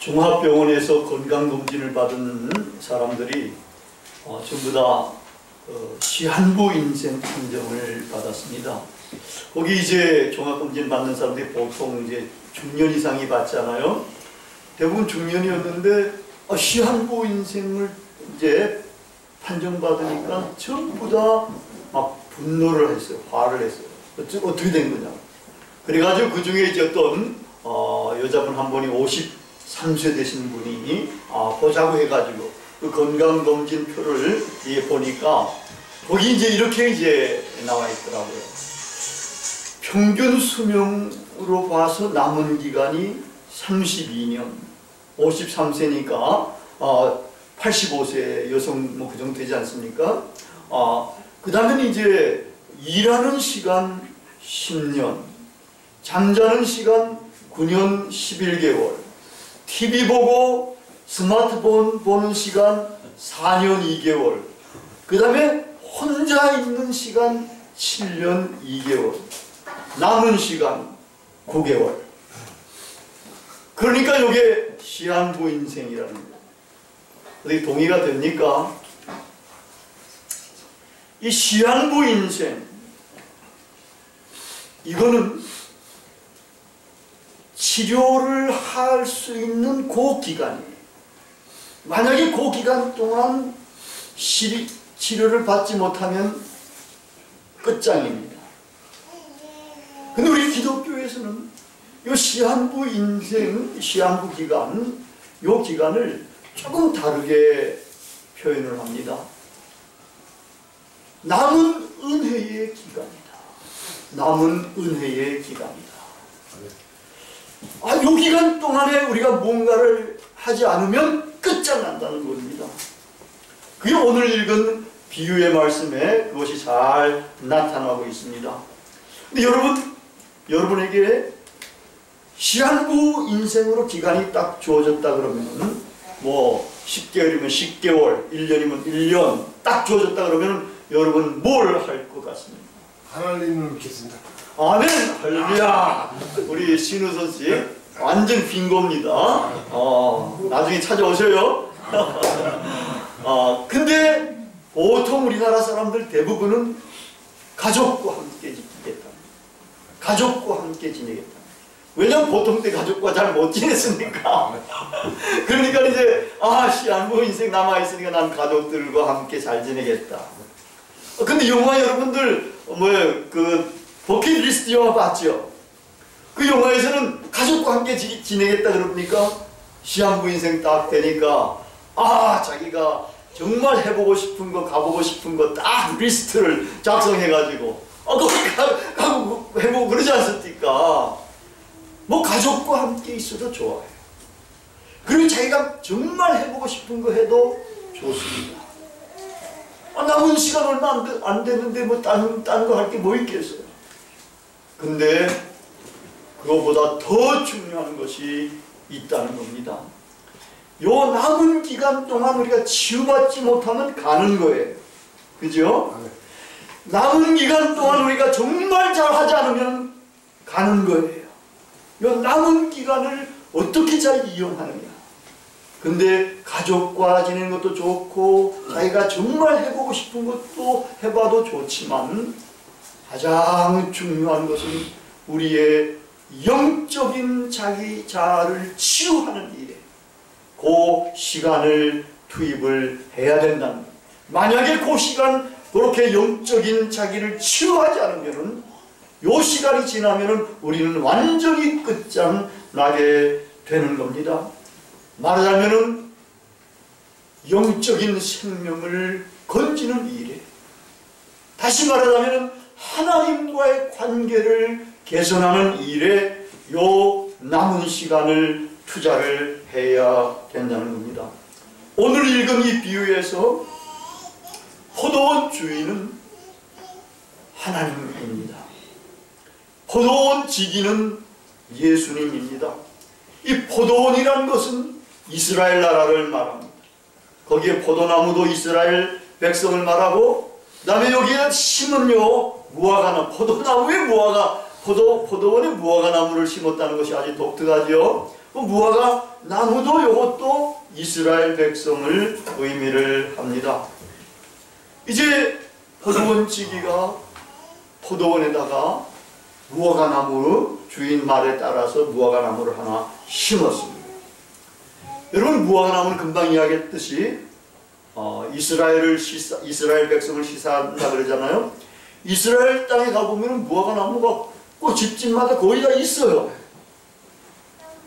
종합병원에서 건강검진을 받은 사람들이 전부 다 시한부 인생 판정을 받았습니다. 거기 이제 종합검진 받는 사람들이 보통 이제 중년 이상이 받잖아요. 대부분 중년이었는데 시한부 인생을 이제 판정받으니까 전부 다 막 분노를 했어요. 화를 했어요. 어떻게 된 거냐. 그래가지고 그 중에 이제 어떤 여자분 한 분이 53세 되신 분이 보자고 해가지고 그 건강검진 표를 보니까 거기 이제 이렇게 이제 나와 있더라고요. 평균 수명으로 봐서 남은 기간이 32년, 53세니까 85세 여성 뭐 그 정도 되지 않습니까? 그 다음에 이제 일하는 시간 10년, 잠자는 시간 9년 11개월, TV 보고 스마트폰 보는 시간 4년 2개월, 그 다음에 혼자 있는 시간 7년 2개월, 남은 시간 9개월. 그러니까 이게 시한부 인생이라는 거예요. 어떻게 동의가 됩니까? 이 시한부 인생, 이거는 치료를 할 수 있는 그 기간이에요. 만약에 그 기간 동안 치료를 받지 못하면 끝장입니다. 근데 우리 기독교에서는 이 시한부 인생, 시한부 기간, 이 기간을 조금 다르게 표현을 합니다. 남은 은혜의 기간이다. 남은 은혜의 기간이다. 이 기간 동안에 우리가 뭔가를 하지 않으면 끝장난다는 겁니다. 그게 오늘 읽은 비유의 말씀에 그것이 잘 나타나고 있습니다. 근데 여러분에게 시한부 인생으로 기간이 딱 주어졌다 그러면 뭐 10개월이면 10개월, 1년이면 1년 딱 주어졌다 그러면 여러분 뭘 할 것 같습니까? 하나님을 믿겠습니다. 아멘! 할렐루야! 우리 신우선 씨 완전 빙고입니다. 나중에 찾아오셔요. 근데 보통 우리나라 사람들 대부분은 가족과 함께 지내겠다. 가족과 함께 지내겠다. 왜냐면 보통 때 가족과 잘 못 지냈으니까. 그러니까 이제 시한부 인생 남아있으니까 난 가족들과 함께 잘 지내겠다. 근데 영화 여러분들 그 버킷리스트 영화 봤죠? 그 영화에서는 가족과 함께 지내겠다 그러니까 시한부 인생 딱 되니까 자기가 정말 해보고 싶은 거 가보고 싶은 거 딱 리스트를 작성해가지고 거기 가고 해보고 그러지 않습니까? 뭐 가족과 함께 있어도 좋아요. 그리고 자기가 정말 해보고 싶은 거 해도 좋습니다. 남은 시간 얼마 안 됐는데 뭐 딴 거 할 게 뭐 있겠어요. 근데 그거보다 더 중요한 것이 있다는 겁니다. 요 남은 기간 동안 우리가 치유받지 못하면 가는 거예요. 그죠? 남은 기간 동안 우리가 정말 잘하지 않으면 가는 거예요. 요 남은 기간을 어떻게 잘 이용하느냐. 근데 가족과 지내는 것도 좋고 자기가 정말 해보고 싶은 것도 해봐도 좋지만 가장 중요한 것은 우리의 영적인 자기 자아를 치유하는 일에 그 시간을 투입을 해야 된다는 거예요. 만약에 그 시간 그렇게 영적인 자기를 치유하지 않으면 요 시간이 지나면 우리는 완전히 끝장나게 되는 겁니다. 말하자면 영적인 생명을 건지는 일에, 다시 말하자면 하나님과의 관계를 개선하는 일에 요 남은 시간을 투자를 해야 된다는 겁니다. 오늘 읽은 이 비유에서 포도원 주인은 하나님입니다. 포도원 지기는 예수님입니다. 이 포도원이라는 것은 이스라엘 나라를 말합니다. 거기에 포도나무도 이스라엘 백성을 말하고, 그 다음에 여기에 심은요 포도나무에 포도원에 무화과 나무를 심었다는 것이 아주 독특하죠. 그 무화과 나무도 이것도 이스라엘 백성을 의미를 합니다. 이제 포도원지기가 포도원에다가 무화과 나무 주인 말에 따라서 무화과 나무를 하나 심었습니다. 여러분, 무화과 나무는 금방 이야기했듯이 이스라엘 백성을 시사한다 그러잖아요. 이스라엘 땅에 가보면 무화과 나무가 꼭 집집마다 거의 다 있어요.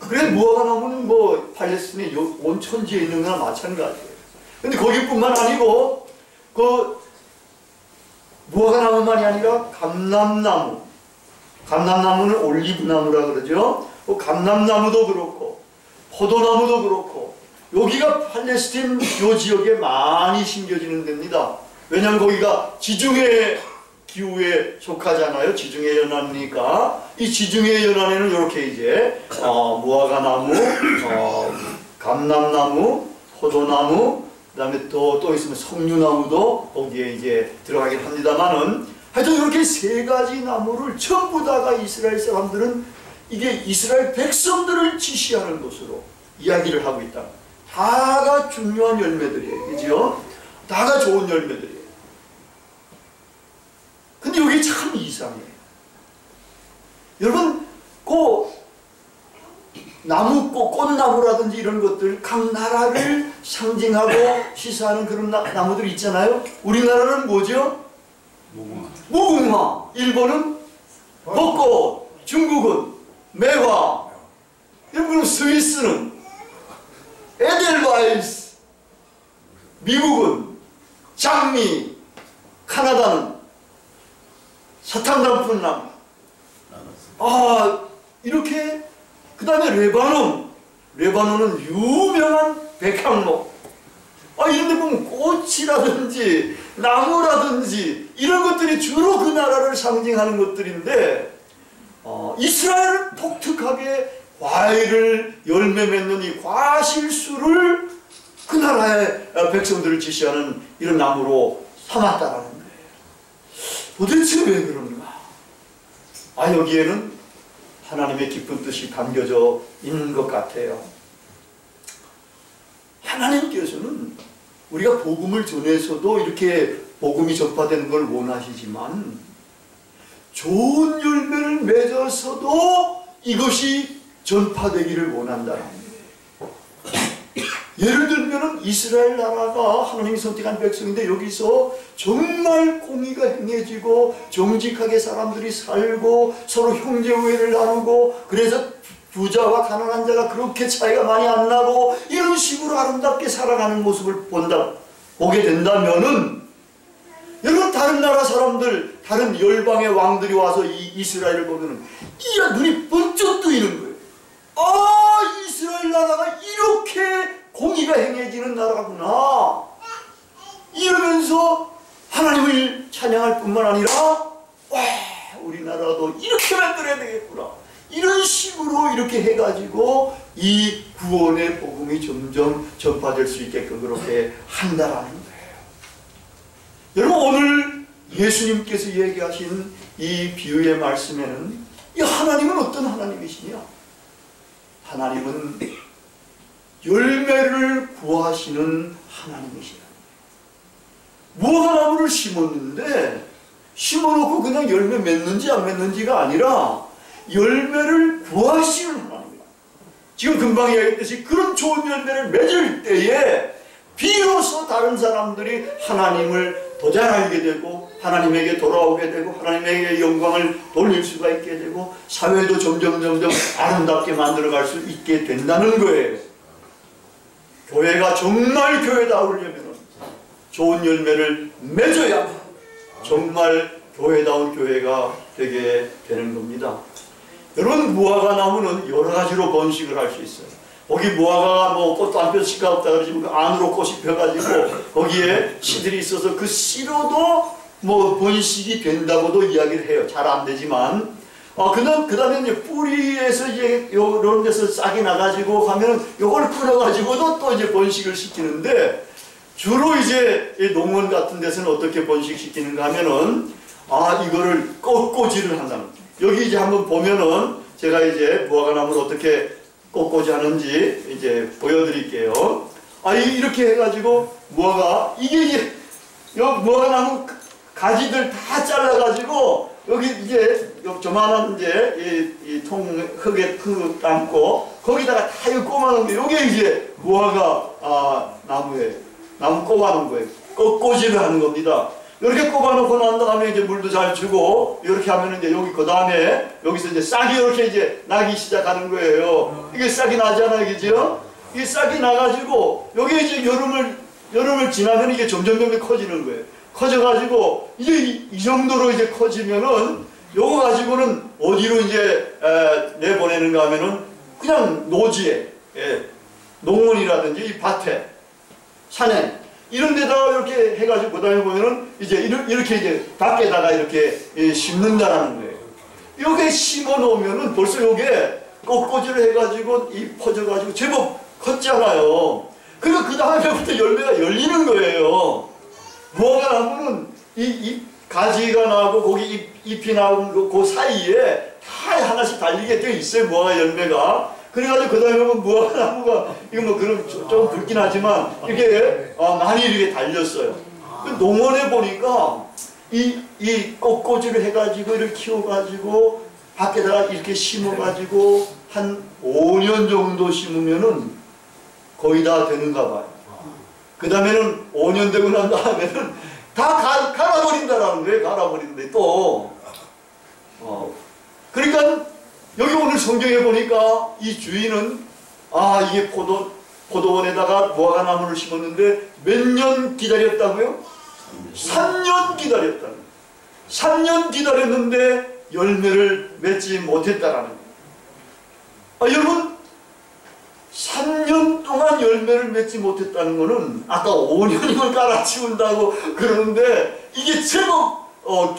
그래 무화과 나무는 뭐 팔레스틴의 온 천지에 있는 거나 마찬가지예요. 근데 거기뿐만 아니고 그 무화과 나무만이 아니라 감람나무는 올리브나무라 그러죠. 그 감람나무도 그렇고 포도나무도 그렇고 여기가 팔레스틴 요 지역에 많이 심겨지는 데입니다. 왜냐하면 거기가 지중해 기후에 속하잖아요. 지중해 연안이니까 이 지중해 연안에는 이렇게 이제 무화과 나무, 감람나무, 포도나무, 그다음에 또 있으면 석류나무도 거기에 이제 들어가긴 합니다만은 하여튼 이렇게 세 가지 나무를 전부 다가 이스라엘 사람들은 이게 이스라엘 백성들을 지시하는 것으로 이야기를 하고 있다. 다가 중요한 열매들이에요. 그죠? 다가 좋은 열매들이에요. 근데 여기 참 이상해요. 여러분, 나무, 꽃나무라든지 이런 것들, 각 나라를 상징하고 시사하는 그런 나무들 있잖아요. 우리나라는 뭐죠? 무궁화. 일본은 벚꽃. 중국은 매화. 일본은 스위스는 에델바이스. 미국은 장미. 카나다는 사탕단풍나무. 이렇게 그 다음에 레바논은 유명한 백향목. 이런 데 보면 꽃이라든지 나무라든지 이런 것들이 주로 그 나라를 상징하는 것들인데 이스라엘은 독특하게 과일을 열매 맺는 이 과실수를 그 나라의 백성들을 지시하는 이런 나무로 삼았다라는 거예요. 도대체 왜 그런가? 여기에는 하나님의 깊은 뜻이 담겨져 있는 것 같아요. 하나님께서는 우리가 복음을 전해서도 이렇게 복음이 전파되는 걸 원하시지만 좋은 열매를 맺어서도 이것이 전파되기를 원한다는 거예요. 예를 들면 이스라엘 나라가 하나님이 선택한 백성인데 여기서 정말 공의가 행해지고 정직하게 사람들이 살고 서로 형제우애를 나누고 그래서 부자와 가난한 자가 그렇게 차이가 많이 안 나고 이런 식으로 아름답게 살아가는 모습을 보게 된다면은 여러분 다른 나라 사람들 다른 열방의 왕들이 와서 이 이스라엘을 보면은 눈이 번쩍 뜨이는 거예요. 이스라엘 나라가 이렇게 공의가 행해지는 나라구나 이러면서 하나님을 찬양할 뿐만 아니라 우리나라도 이렇게 만들어야 되겠구나 이런 식으로 이렇게 해가지고 이 구원의 복음이 점점 전파될 수 있게끔 그렇게 한다라는 거예요. 여러분 오늘 예수님께서 얘기하신 이 비유의 말씀에는 이 하나님은 어떤 하나님이시냐? 하나님은 열매를 구하시는 하나님이시다. 무화과 나무를 심었는데 심어놓고 그냥 열매 맺는지 안 맺는지가 아니라 열매를 구하시는 하나님이다. 지금 금방 이야기했듯이 그런 좋은 열매를 맺을 때에 비로소 다른 사람들이 하나님을 더 잘 알게 되고 하나님에게 돌아오게 되고 하나님에게 영광을 돌릴 수가 있게 되고 사회도 점점 아름답게 만들어갈 수 있게 된다는 거예요. 교회가 정말 교회다우려면 좋은 열매를 맺어야 정말 교회다운 교회가 되게 되는 겁니다. 여러분 무화과 나무는 여러 가지로 번식을 할 수 있어요. 거기 무화과가 꽃도 안 펴 씨가 없다 그러지만 그 안으로 꽃이 펴가지고 거기에 씨들이 있어서 그 씨로도 번식이 된다고도 이야기를 해요. 잘 안 되지만 그 다음에 이제 뿌리에서 이제 요런 데서 싹이 나가지고 가면은 요걸 끊어가지고도 또 이제 번식을 시키는데 주로 이제 농원 같은 데서는 어떻게 번식시키는가 하면은 이거를 꺾꽂이를 한다는 거예요. 여기 이제 한번 보면은 제가 이제 무화과 나무를 어떻게 꺾고자 하는지 이제 보여드릴게요. 이렇게 해가지고 무화과, 이게 이제 무화과 나무 가지들 다 잘라가지고 여기 이제 조만한 이제 이 통 흙에 담고 거기다가 다 이거 꼽아놓은 게 요게 이제 무화과 나무에 나무 꼽아놓은 거예요. 꺾고지를 하는 겁니다. 이렇게 꼽아놓고 난 다음에 이제 물도 잘 주고 이렇게 하면 이제 여기 그 다음에 여기서 이제 싹이 이렇게 이제 나기 시작하는 거예요. 이게 싹이 나잖아요, 그죠? 이 싹이 나가지고 여기 이제 여름을 지나면 이게 점점 커지는 거예요. 커져가지고 이제 이 정도로 이제 커지면은 요거 가지고는 어디로 이제 내보내는가 하면은 그냥 노지에, 농원이라든지 이 밭에, 산에 이런 데다가 이렇게 해가지고 그 다음에 보면은 이제 이렇게 이제 밖에다가 이렇게 심는다라는 거예요. 요게 심어 놓으면은 벌써 요게 꺾고지를 해가지고 이 퍼져가지고 제법 컸잖아요. 그러니까 그 다음에부터 열매가 열리는 거예요. 무화과 나무는 이 가지가 나오고 거기 잎이 나오고 그 사이에 다 하나씩 달리게 되어 있어요. 무화과 열매가. 그래가지고 그 다음에 보면 무화과 나무가 이거 뭐 그럼 좀 굵긴 하지만 이렇게 많이 이렇게 달렸어요. 그 농원에 보니까 이 꺾고지를 해가지고 이렇게 키워가지고 밖에다가 이렇게 심어가지고 한 5년 정도 심으면은 거의 다 되는가 봐요. 그 다음에는 5년 되고 난 다음에는 다 갈아버린다라는 거예요. 갈아버리는데 또. 그러니까 여기 오늘 성경에 보니까 이 주인은 이게 포도원에다가 무화과 나무를 심었는데 몇 년 기다렸다고요? 3년 기다렸다는 거예요. 3년 기다렸는데 열매를 맺지 못했다라는 거예요. 여러분 3년 동안 열매를 맺지 못했다는 것은 아까 5년을 깔아치운다고 그러는데 이게 제법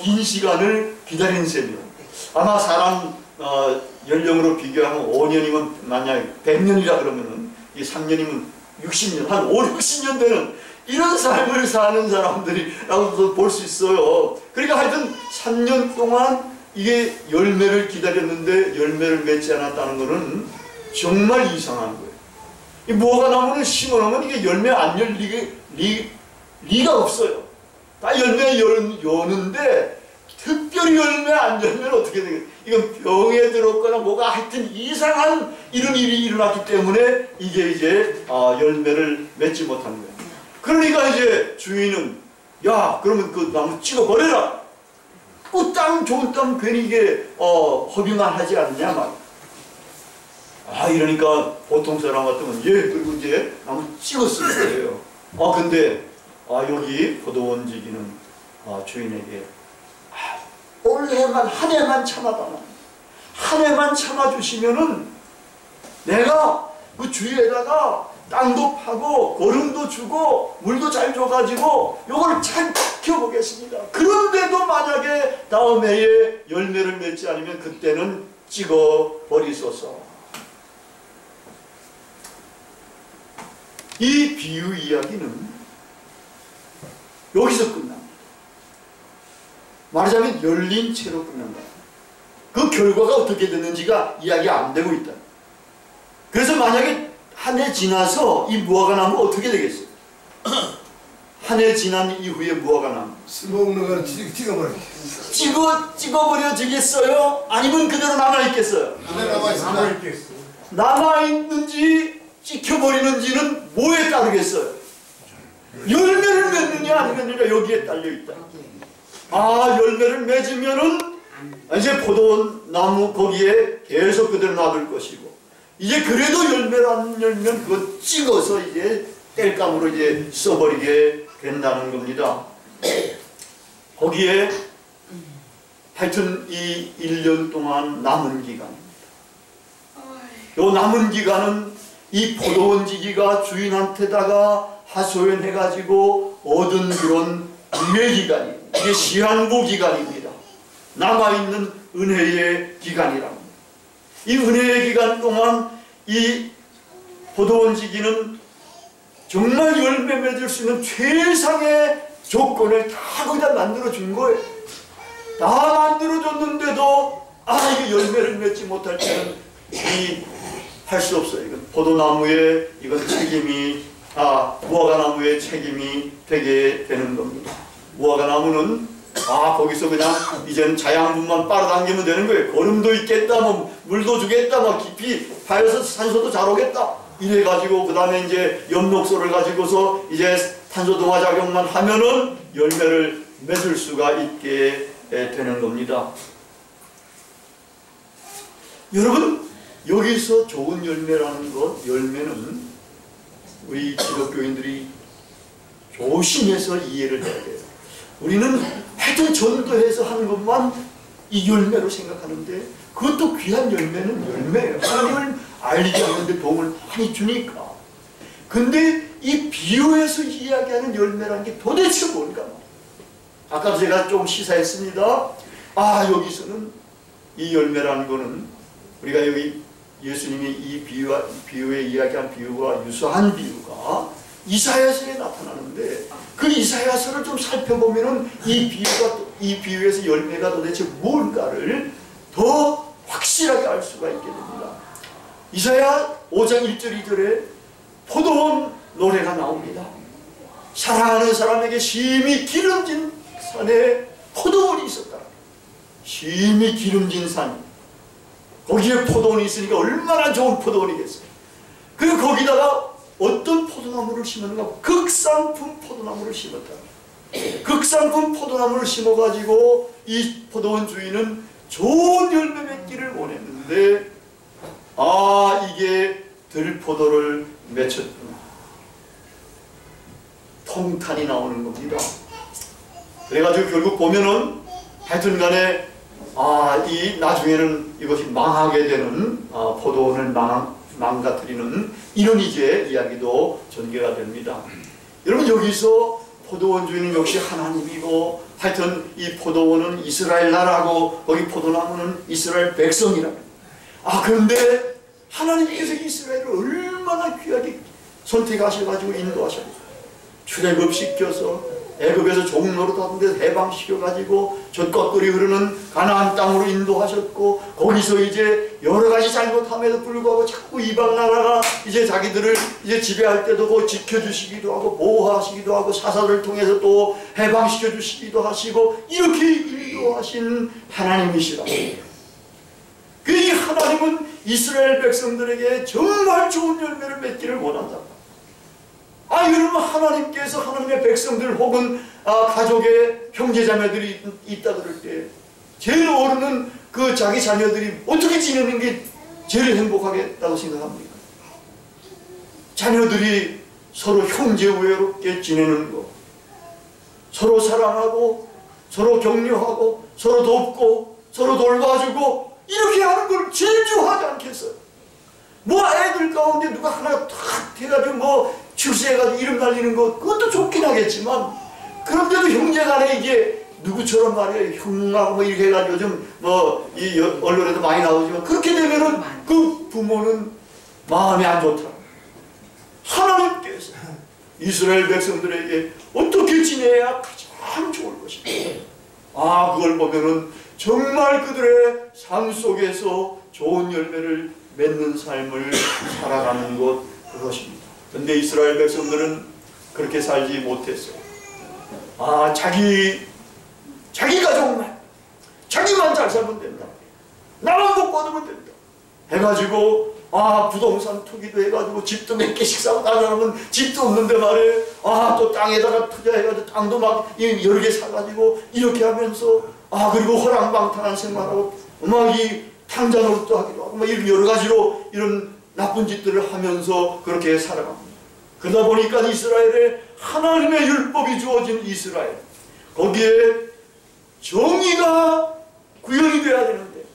긴 시간을 기다린 셈이에요. 아마 사람 연령으로 비교하면 5년이면 만약에 100년이라 그러면은 이 3년이면 60년, 한 5, 60년 되는 이런 삶을 사는 사람들이라고도 볼 수 있어요. 그러니까 하여튼 3년 동안 이게 열매를 기다렸는데 열매를 맺지 않았다는 것은 정말 이상한 거예요. 이 무화과 나무는 심어놓으면 이게 열매 안 열리게 리가 없어요. 다 열매 여는데 특별히 열매 안 열면 어떻게 되겠어요? 이건 병에 들었거나 뭐가 하여튼 이상한 이런 일이 일어났기 때문에 이게 이제 열매를 맺지 못한 거예요. 그러니까 이제 주인은 그러면 그 나무 찍어버려라. 그 땅 좋은 땅 괜히 이게 허비만 하지 않냐 말. 이러니까 보통 사람 같으면 그리고 이제 나무 찍었을 거예요. 근데 여기 포도원 지기는 주인에게 올해만 한 해만 참아봐라. 한 해만 참아주시면은 내가 그 주위에다가 땅도 파고 거름도 주고 물도 잘 줘가지고 요걸 잘 키워보겠습니다. 그런데도 만약에 다음 해에 열매를 맺지 않으면 그때는 찍어버리소서. 이 비유 이야기는 여기서 끝납니다. 말하자면 열린 채로 끝난다. 그 결과가 어떻게 됐는지가 이야기 안 되고 있다. 그래서 만약에 한 해 지나서 이 무화과 나무 어떻게 되겠어요? 한 해 지난 이후에 무화과 나무 쓸모없는 건 찍어버려. 찍어버려지겠어요? 아니면 그대로 남아있겠어요? 그대로 남아있습니다. 남아있는지 찍혀버리는지는 뭐에 따르겠어요? 열매를 맺느냐 안 맺느냐 여기에 딸려있다. 열매를 맺으면은 이제 포도원 나무 거기에 계속 그대로 놔둘 것이고, 이제 그래도 열매를 안 열면 그거 찍어서 이제 땔감으로 이제 써버리게 된다는 겁니다. 거기에 하여튼 이 1년 동안 남은 기간입니다. 요 남은 기간은 이 포도원 지기가 주인한테다가 하소연해가지고 얻은 그런 은혜 기간이에요. 이게 시한부 기간입니다. 남아있는 은혜의 기간이랍니다. 이 은혜의 기간 동안 이 포도원 지기는 정말 열매 맺을 수 있는 최상의 조건을 다 거기다 만들어준 거예요. 다 만들어줬는데도 이게 열매를 맺지 못할 때는 이 할 수 없어요. 이건 포도나무의 이건 책임이 무화과나무의 책임이 되게 되는 겁니다. 무화과나무는 거기서 그냥 이제는 자양분만 빨아당기면 되는 거예요. 거름도 있겠다, 뭐 물도 주겠다, 뭐 깊이 파여서 산소도 잘 오겠다. 이래가지고 그 다음에 이제 엽록소를 가지고서 이제 탄소 동화 작용만 하면은 열매를 맺을 수가 있게 되는 겁니다. 여러분, 여기서 좋은 열매라는 것, 열매는 우리 기독교인들이 조심해서 이해를 해야 돼요. 우리는 하여튼 전도해서 하는 것만 이 열매로 생각하는데 그것도 귀한 열매는 열매예요. 하나님을 알리게 하는데 도움을 많이 주니까. 근데 이 비유에서 이야기하는 열매라는 게 도대체 뭘까? 아까 제가 좀 시사했습니다. 여기서는 이 열매라는 거는 우리가 여기 예수님이 이 비유에 이야기한 비유와 유사한 비유가 이사야서에 나타나는데 그 이사야서를 좀 살펴보면은 이 비유에서 열매가 도대체 뭘까를 더 확실하게 알 수가 있게 됩니다. 이사야 5장 1절 2절에 포도원 노래가 나옵니다. 사랑하는 사람에게 심히 기름진 산에 포도원이 있었다. 심히 기름진 산, 거기에 포도원이 있으니까 얼마나 좋은 포도원이겠어요. 그리고 거기다가 어떤 포도나무를 심었는가? 극상품 포도나무를 심었다. 극상품 포도나무를 심어가지고 이 포도원 주인은 좋은 열매 맺기를 원했는데 이게 들포도를 맺혔구나. 통탄이 나오는 겁니다. 그래가지고 결국 보면은 하여튼간에 이 나중에는 이것이 망하게 되는 포도원을 망가뜨리는 이런 이제 이야기도 전개가 됩니다. 여러분, 여기서 포도원 주인은 역시 하나님이고 하여튼 이 포도원은 이스라엘 나라고 거기 포도나무는 이스라엘 백성이라. 그런데 하나님께서 이스라엘을 얼마나 귀하게 선택하셔가지고 인도하셨어요. 출애굽시켜서 애굽에서 종노릇 하던 데서 해방시켜가지고 저 꺾으리 흐르는 가나안 땅으로 인도하셨고 거기서 이제 여러가지 잘못함에도 불구하고 자꾸 이방 나라가 이제 자기들을 이제 지배할 때도 그 지켜주시기도 하고 보호하시기도 하고 사사를 통해서 또 해방시켜 주시기도 하시고 이렇게 인도하신 하나님이시라. 그 하나님은 이스라엘 백성들에게 정말 좋은 열매를 맺기를 원한다. 여러분, 하나님께서 하나님의 백성들 혹은 가족의 형제자매들이 있다 그럴 때 제일 어른은 그 자기 자녀들이 어떻게 지내는 게 제일 행복하겠다고 생각합니까? 자녀들이 서로 형제 우애롭게 지내는 거, 서로 사랑하고 서로 격려하고 서로 돕고 서로 돌봐주고 이렇게 하는 걸 제일 좋아하지 않겠어요? 애들 가운데 누가 하나 탁 해가지고 출세해가지고 이름 날리는 거 그것도 좋긴 하겠지만 그런데도 형제간에 이게 누구처럼 말이에요 형하고 이렇게 해가지고 요즘 이 언론에도 많이 나오지만 그렇게 되면은 그 부모는 마음이 안 좋다. 하나님께서 이스라엘 백성들에게 어떻게 지내야 가장 좋을 것인가? 그걸 보면은 정말 그들의 삶 속에서 좋은 열매를 맺는 삶을 살아가는 것 그것입니다. 근데 이스라엘 백성들은 그렇게 살지 못했어요. 자기 가족만, 자기만 잘 살면 된다. 나만 복 받으면 된다. 해가지고, 부동산 투기도 해가지고 집도 몇 개씩 사고 다른 사람은 집도 없는데 말이에요. 또 땅에다가 투자해가지고 땅도 막 여러 개 사가지고 이렇게 하면서, 그리고 호랑방탕한 생활하고, 이 탕자 노릇도 하기도 하고, 이런 여러 가지로 이런 나쁜 짓들을 하면서 그렇게 살아갑니다. 그러다 보니까 이스라엘에 하나님의 율법이 주어진 이스라엘, 거기에 정의가 구현이 돼야 되는데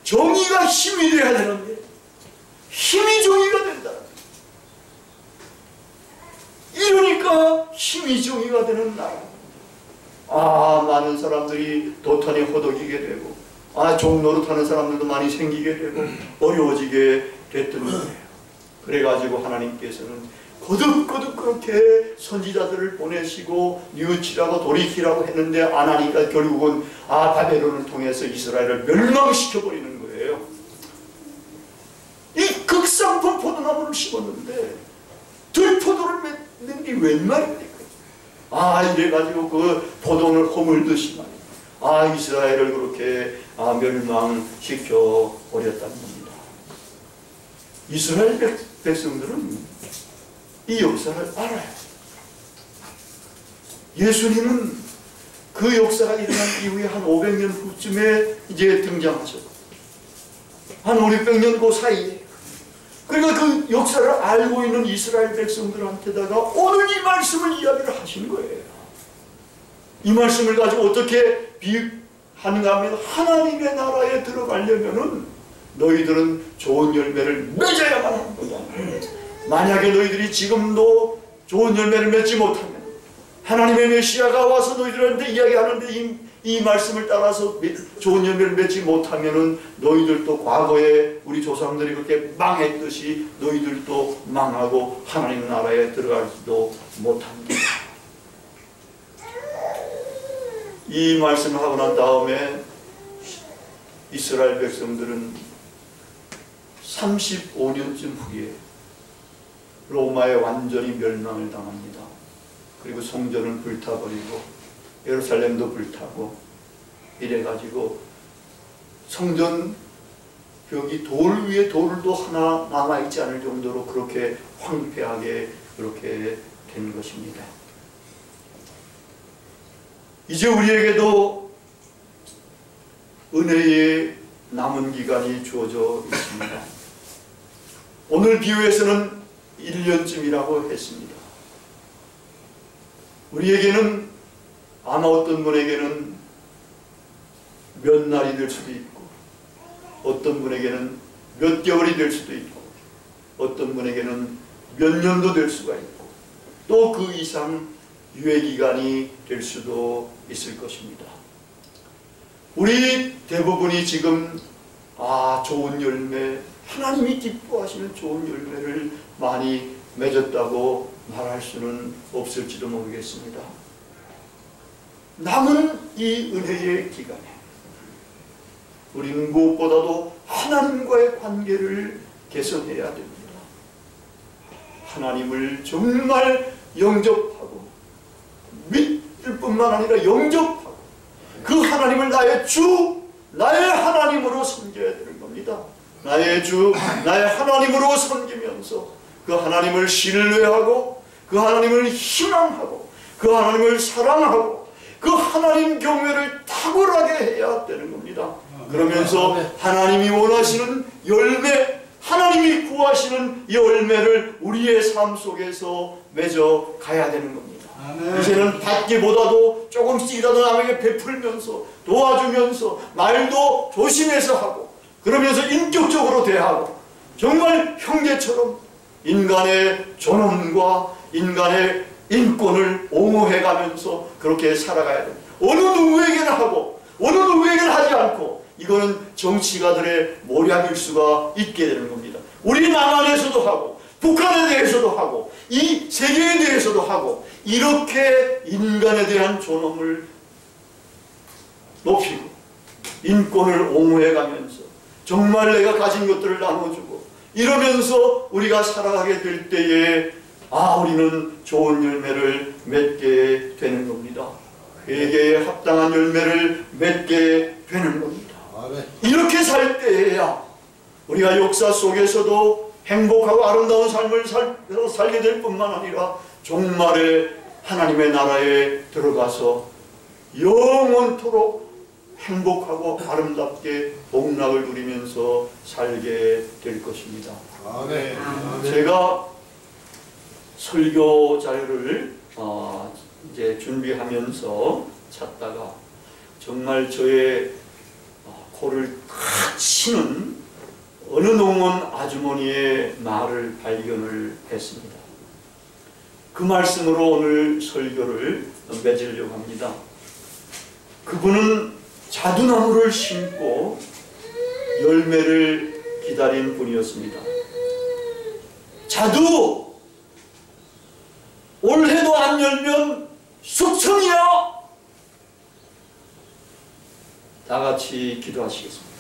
정의가 힘이 돼야 되는데 힘이 정의가 된다. 이러니까 힘이 정의가 되는 나라. 많은 사람들이 도탄에 호덕이게 되고 종노릇하는 사람들도 많이 생기게 되고 어려워지게 됐던 거예요. 그래가지고 하나님께서는 거듭거듭 그렇게 선지자들을 보내시고 뉘우치라고 돌이키라고 했는데 안 하니까 결국은 바벨론을 통해서 이스라엘을 멸망시켜버리는 거예요. 이 극사 포도나무를 심었는데 들포도를 맺는 게 웬 말입니까? 이래가지고 그 포도를 허물듯이 말이야. 이스라엘을 그렇게 멸망시켜 버렸다는 겁니다. 이스라엘 백성들은 이 역사를 알아요. 예수님은 그 역사가 일어난 이후에 한 500년 후쯤에 이제 등장하셨고, 한 5, 600년 그 사이에, 그러니까 그 역사를 알고 있는 이스라엘 백성들한테다가 오늘 이 말씀을 이야기를 하신 거예요. 이 말씀을 가지고 어떻게 비하는가 하면, 하나님의 나라에 들어가려면은 너희들은 좋은 열매를 맺어야만 하는 거다. 만약에 너희들이 지금도 좋은 열매를 맺지 못하면, 하나님의 메시아가 와서 너희들한테 이야기하는데 이 말씀을 따라서 좋은 열매를 맺지 못하면은 너희들도 과거에 우리 조상들이 그렇게 망했듯이 너희들도 망하고 하나님 나라에 들어가지도 못합니다. 이 말씀을 하고 난 다음에 이스라엘 백성들은 35년쯤 후에 로마에 완전히 멸망을 당합니다. 그리고 성전은 불타버리고 예루살렘도 불타고 이래가지고 성전 벽이 돌 위에 돌도 하나 남아있지 않을 정도로 그렇게 황폐하게 그렇게 된 것입니다. 이제 우리에게도 은혜의 남은 기간이 주어져 있습니다. 오늘 비유에서는 1년쯤이라고 했습니다. 우리에게는 아마 어떤 분에게는 몇 날이 될 수도 있고, 어떤 분에게는 몇 개월이 될 수도 있고, 어떤 분에게는 몇 년도 될 수가 있고, 또 그 이상 유예기간이 될 수도 있을 것입니다. 우리 대부분이 지금 좋은 열매, 하나님이 기뻐하시는 좋은 열매를 많이 맺었다고 말할 수는 없을지도 모르겠습니다. 남은 이 은혜의 기간에 우리는 무엇보다도 하나님과의 관계를 개선해야 됩니다. 하나님을 정말 영접하고 믿을 뿐만 아니라 영접하고 그 하나님을 나의 주, 나의 하나님으로 섬겨야 되는 겁니다. 나의 주, 나의 하나님으로 섬기면서 그 하나님을 신뢰하고 그 하나님을 희망하고 그 하나님을 사랑하고 그 하나님 경외를 탁월하게 해야 되는 겁니다. 그러면서 하나님이 원하시는 열매, 하나님이 구하시는 열매를 우리의 삶 속에서 맺어 가야 되는 겁니다. 이제는 받기보다도 조금씩이라도 남에게 베풀면서 도와주면서 말도 조심해서 하고, 그러면서 인격적으로 대하고 정말 형제처럼 인간의 존엄과 인간의 인권을 옹호해가면서 그렇게 살아가야 됩니다. 어느 누구에게나 하고 어느 누구에게나 하지 않고, 이거는 정치가들의 모략일 수가 있게 되는 겁니다. 우리 남한에서도 하고 북한에 대해서도 하고 이 세계에 대해서도 하고, 이렇게 인간에 대한 존엄을 높이고 인권을 옹호해가면서 정말 내가 가진 것들을 나눠주고 이러면서 우리가 살아가게 될 때에 우리는 좋은 열매를 맺게 되는 겁니다. 회개에 합당한 열매를 맺게 되는 겁니다. 이렇게 살 때에야 우리가 역사 속에서도 행복하고 아름다운 삶을 살게 될 뿐만 아니라 종말에 하나님의 나라에 들어가서 영원토록 행복하고 아름답게 복락을 누리면서 살게 될 것입니다. 제가 설교 자료를 이제 준비하면서 찾다가 정말 저의 코를 탁 치는 어느 농원 아주머니의 말을 발견을 했습니다. 그 말씀으로 오늘 설교를 맺으려고 합니다. 그분은 자두나무를 심고 열매를 기다린 분이었습니다. 자두! 올해도 안 열면 숙청이야! 다 같이 기도하시겠습니다.